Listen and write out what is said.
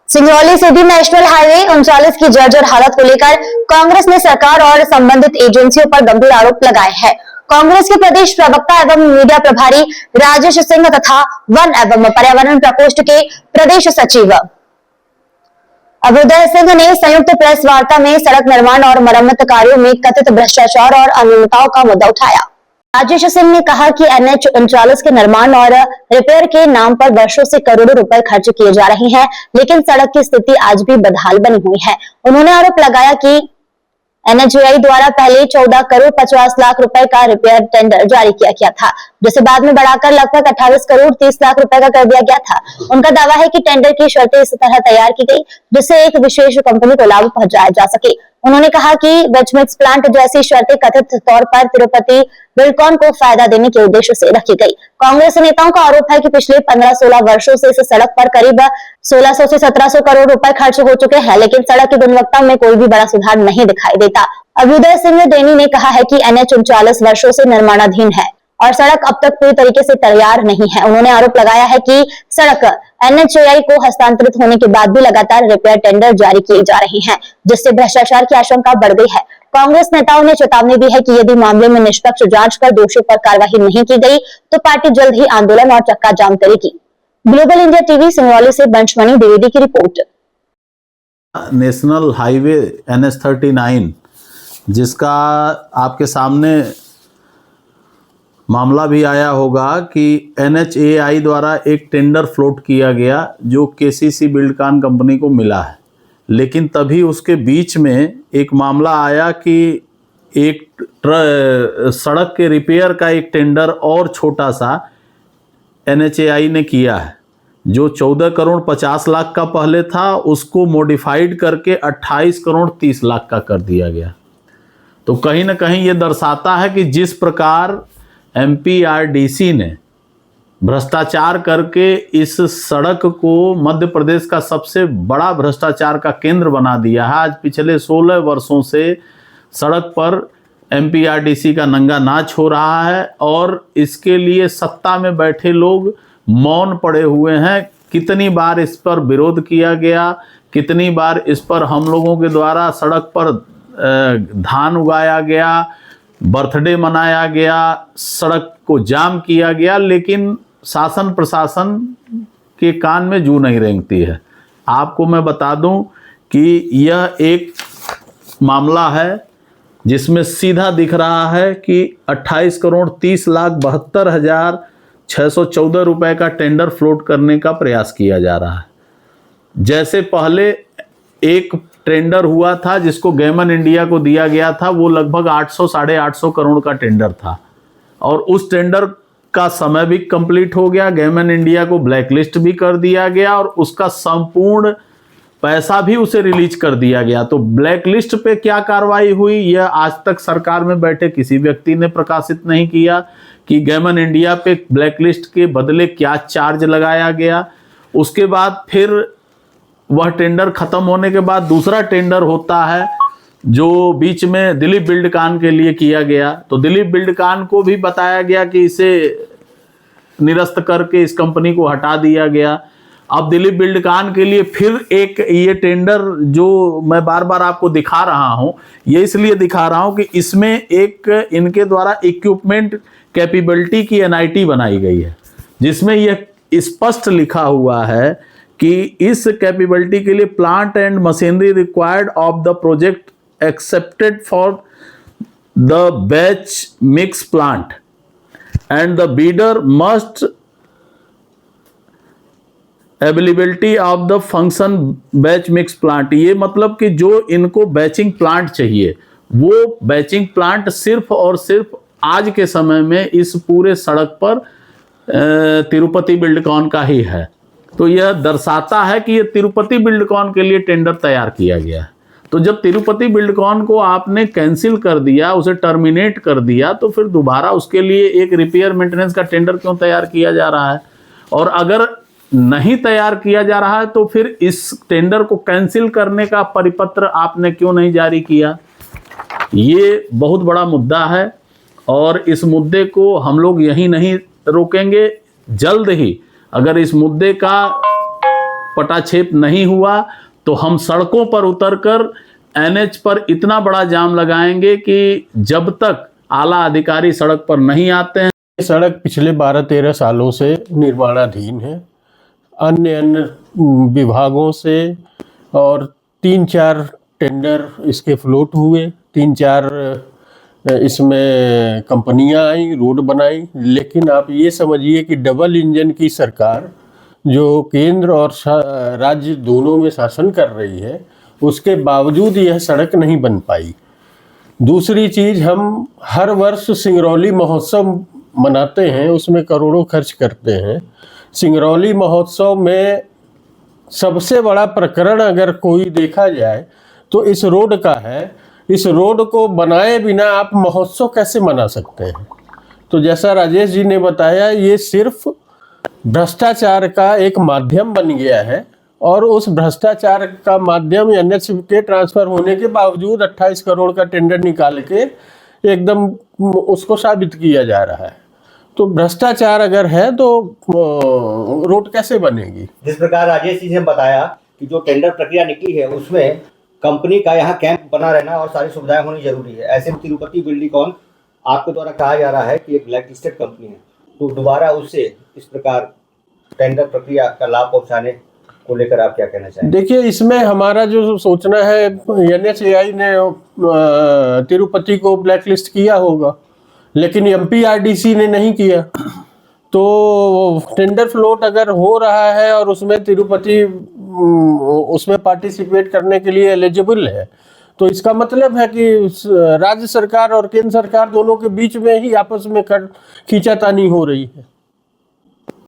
Singrauli city national highway 39 की जर्जर हालत को लेकर कांग्रेस ने सरकार और संबंधित एजेंसियों पर गंभीर आरोप लगाए हैं। कांग्रेस के प्रदेश प्रवक्ता एवं मीडिया प्रभारी राजेश सिंह तथा वन एवं पर्यावरण प्रकोष्ठ के प्रदेश सचिव अभ्युदय सिंह ने संयुक्त प्रेस वार्ता में सड़क निर्माण और मरम्मत कार्यों में कथित भ्रष्टाचार और अनियमितताओं का मुद्दा उठाया। राजेश सिंह ने कहा कि NH 39 के निर्माण और रिपेयर के नाम पर वर्षों से करोड़ों रुपए खर्च किए जा रहे हैं, लेकिन सड़क की स्थिति आज भी बदहाल बनी हुई है। उन्होंने आरोप लगाया कि NHAI द्वारा पहले 14 करोड़ 50 लाख रुपए का रिपेयर टेंडर जारी किया गया था, जिसे बाद में बढ़ाकर लगभग 28 करोड़ 30 लाख रुपए का कर दिया गया था। उनका दावा है कि टेंडर की शर्तें इस तरह तैयार की गई जिससे एक विशेष कंपनी को लाभ पहुंचाया जा सके। उन्होंने कहा कि बेंचमार्क प्लांट जैसी शर्तें कथित तौर पर तिरुपति बिल्डकॉन को फायदा देने के उद्देश्य से रखी गई। कांग्रेस नेताओं का आरोप है कि पिछले 15-16 वर्षों से इस सड़क पर करीब 1600 से 1700 करोड़ रुपए खर्च हो चुके हैं, लेकिन सड़क की गुणवत्ता में कोई भी बड़ा सुधार नहीं दिखाई देता। अभ्युदय सिंह डेनी ने कहा है कि NH 39 वर्षों से निर्माणाधीन है और सड़क अब तक पूरी तरीके से तैयार नहीं है। उन्होंने आरोप लगाया है कि सड़क NHAI को हस्तांतरित होने के बाद भी लगातार रिपेयर टेंडर जारी किए जा रहे हैं, जिससे भ्रष्टाचार की आशंका बढ़ गई है। कांग्रेस नेताओं ने चेतावनी दी है कि यदि मामले में निष्पक्ष जांच कर दोषियों पर कार्रवाई नहीं की गई तो पार्टी जल्द ही आंदोलन और चक्का जाम करेगी। ग्लोबल इंडिया टीवी सिंगरौली से बंशमणि द्विवेदी की रिपोर्ट। नेशनल हाईवे NH 39 जिसका आपके सामने मामला भी आया होगा कि NHAI द्वारा एक टेंडर फ्लोट किया गया जो KCC बिल्डकॉन कंपनी को मिला है, लेकिन तभी उसके बीच में एक मामला आया कि एक सड़क के रिपेयर का एक टेंडर और छोटा सा NHAI ने किया है, जो 14 करोड़ 50 लाख का पहले था उसको मॉडिफाइड करके 28 करोड़ 30 लाख का कर दिया गया। तो कहीं ना कहीं ये दर्शाता है कि जिस प्रकार MPRDC ने भ्रष्टाचार करके इस सड़क को मध्य प्रदेश का सबसे बड़ा भ्रष्टाचार का केंद्र बना दिया है। आज पिछले 16 वर्षों से सड़क पर MPRDC का नंगा नाच हो रहा है और इसके लिए सत्ता में बैठे लोग मौन पड़े हुए हैं। कितनी बार इस पर विरोध किया गया, कितनी बार इस पर हम लोगों के द्वारा सड़क पर धान उगाया गया, बर्थडे मनाया गया, सड़क को जाम किया गया, लेकिन शासन प्रशासन के कान में जू नहीं रेंगती है। आपको मैं बता दूं कि यह एक मामला है जिसमें सीधा दिख रहा है कि 28 करोड़ 30 लाख 72,614 रुपए का टेंडर फ्लोट करने का प्रयास किया जा रहा है। जैसे पहले एक टेंडर हुआ था जिसको गेमन इंडिया को दिया गया था, वो लगभग 800-850 करोड़ का टेंडर था और उस टेंडर का समय भी कंप्लीट हो गया। गेमन इंडिया को ब्लैकलिस्ट भी कर दिया गया और उसका संपूर्ण पैसा भी उसे रिलीज कर दिया गया। तो ब्लैकलिस्ट पे क्या कार्रवाई हुई यह आज तक सरकार में बैठे किसी व्यक्ति ने प्रकाशित नहीं किया कि गेमन इंडिया पे ब्लैकलिस्ट के बदले क्या चार्ज लगाया गया। उसके बाद फिर वह टेंडर खत्म होने के बाद दूसरा टेंडर होता है जो बीच में दिलीप बिल्डकॉन के लिए किया गया। तो दिलीप बिल्डकॉन को भी बताया गया कि इसे निरस्त करके इस कंपनी को हटा दिया गया। अब दिलीप बिल्डकॉन के लिए फिर एक ये टेंडर जो मैं बार बार आपको दिखा रहा हूं, ये इसलिए दिखा रहा हूं कि इसमें एक इनके द्वारा इक्विपमेंट कैपेबिलिटी की NIT बनाई गई है, जिसमें यह स्पष्ट लिखा हुआ है कि इस कैपेबिलिटी के लिए plant and machinery required of the project accepted for the batch mix plant and the bidder must availability of the function batch mix plant. ये मतलब कि जो इनको बैचिंग प्लांट चाहिए वो बैचिंग प्लांट सिर्फ और सिर्फ आज के समय में इस पूरे सड़क पर तिरुपति बिल्डकॉन का ही है। तो यह दर्शाता है कि यह तिरुपति बिल्डकॉन के लिए टेंडर तैयार किया गया है। तो जब तिरुपति बिल्डकॉन को आपने कैंसिल कर दिया, उसे टर्मिनेट कर दिया, तो फिर दोबारा उसके लिए एक रिपेयर मेंटेनेंस का टेंडर क्यों तैयार किया जा रहा है? और अगर नहीं तैयार किया जा रहा है तो फिर इस टेंडर को कैंसिल करने का परिपत्र आपने क्यों नहीं जारी किया? ये बहुत बड़ा मुद्दा है और इस मुद्दे को हम लोग यहीं नहीं रोकेंगे। जल्द ही अगर इस मुद्दे का पटाक्षेप नहीं हुआ तो हम सड़कों पर उतरकर एनएच पर इतना बड़ा जाम लगाएंगे कि जब तक आला अधिकारी सड़क पर नहीं आते हैं। ये सड़क पिछले 12-13 सालों से निर्माणाधीन है, अन्य विभागों से, और 3-4 टेंडर इसके फ्लोट हुए, 3-4 इसमें कंपनियां आई, रोड बनाई। लेकिन आप ये समझिए कि डबल इंजन की सरकार जो केंद्र और राज्य दोनों में शासन कर रही है, उसके बावजूद यह सड़क नहीं बन पाई। दूसरी चीज़, हम हर वर्ष सिंगरौली महोत्सव मनाते हैं, उसमें करोड़ों खर्च करते हैं। सिंगरौली महोत्सव में सबसे बड़ा प्रकरण अगर कोई देखा जाए तो इस रोड का है। इस रोड को बनाए बिना आप महोत्सव कैसे मना सकते हैं? तो जैसा राजेश जी ने बताया, ये सिर्फ भ्रष्टाचार का एक माध्यम बन गया है, और उस भ्रष्टाचार का माध्यम एनएच के ट्रांसफर होने के बावजूद 28 करोड़ का टेंडर निकाल के एकदम उसको साबित किया जा रहा है। तो भ्रष्टाचार अगर है तो रोड कैसे बनेगी? जिस प्रकार राजेश जी ने बताया कि जो टेंडर प्रक्रिया निकली है उसमें कंपनी का यहाँ कैंप बना रहना और सारी सुविधाएं होनी जरूरी है। ऐसे में तिरुपति बिल्डिकॉन आपके द्वारा कहा जा रहा है कि एक ब्लैक लिस्टेड कंपनी है, तो दोबारा उससे इस प्रकार टेंडर प्रक्रिया का लाभ पहुंचाने को लेकर आप क्या कहना चाहेंगे? देखिए, इसमें हमारा जो सोचना है, एनएचएआई ने तिरुपति को ब्लैकलिस्ट किया होगा, लेकिन एमपीआरडीसी ने नहीं किया। तो टेंडर फ्लोट अगर हो रहा है और उसमें तिरुपति उसमें पार्टिसिपेट करने के लिए एलिजिबल है, तो इसका मतलब है कि राज्य सरकार और केंद्र सरकार दोनों के बीच में ही आपस में खींचातानी हो रही है।